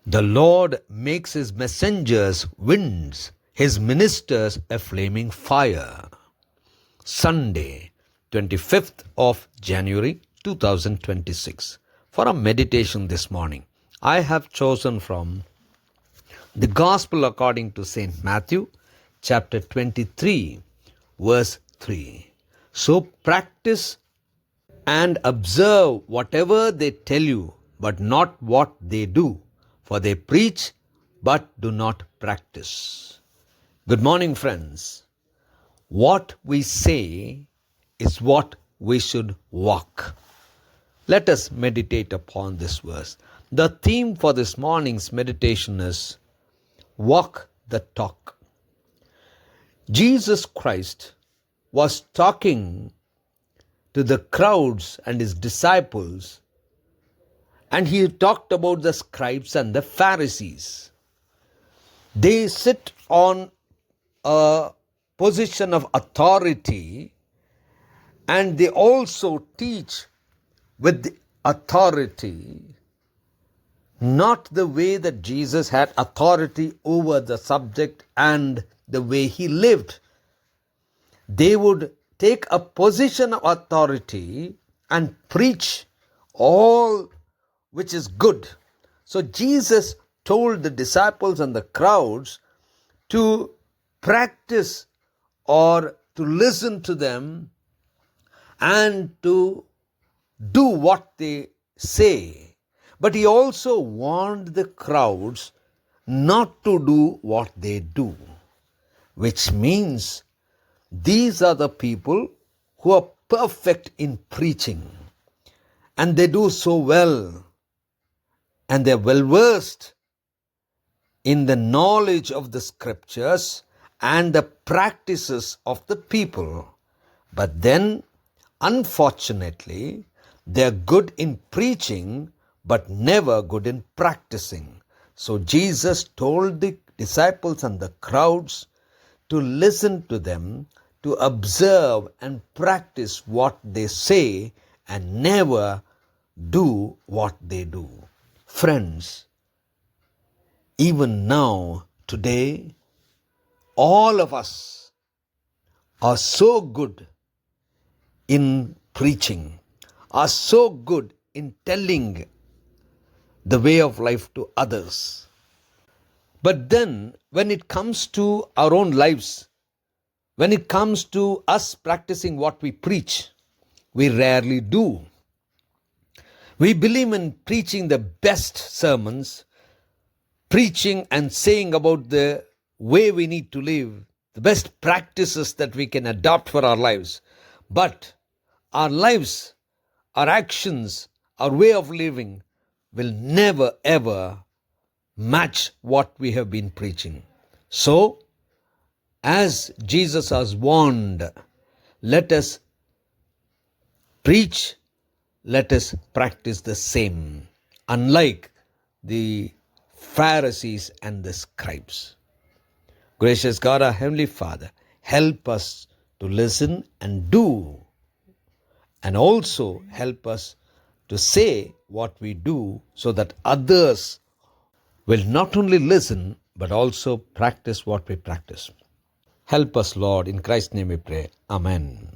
The Lord makes his messengers winds, his ministers a flaming fire. Sunday, 25th of January 2026. For a meditation this morning, I have chosen from the Gospel according to St. Matthew, chapter 23, verse 3. So practice and observe whatever they tell you, but not what they do, for they preach but do not practice. Good morning, friends. What we say is what we should walk. Let us meditate upon this verse. The theme for this morning's meditation is walk the talk. Jesus Christ was talking to the crowds and his disciples, and he talked about the scribes and the Pharisees. They sit on a position of authority, and they also teach with the authority, not the way that Jesus had authority over the subject and the way he lived. They would take a position of authority and preach all which is good. So Jesus told the disciples and the crowds to practice or to listen to them and to do what they say. But he also warned the crowds not to do what they do, which means these are the people who are perfect in preaching, and they do so well, and they're well versed in the knowledge of the scriptures and the practices of the people. But then, unfortunately, they're good in preaching but never good in practicing. So Jesus told the disciples and the crowds to listen to them, to observe and practice what they say and never do what they do. Friends, even now, today, all of us are so good in preaching, are so good in telling the way of life to others. But then, when it comes to our own lives, when it comes to us practicing what we preach, we rarely do. We believe in preaching the best sermons, preaching and saying about the way we need to live, the best practices that we can adopt for our lives. But our lives, our actions, our way of living will never ever match what we have been preaching. So, as Jesus has warned, let us preach, let us practice the same, unlike the Pharisees and the scribes. Gracious God, our Heavenly Father, help us to listen and do, and also help us to say what we do so that others will not only listen but also practice what we practice. Help us, Lord. In Christ's name we pray. Amen.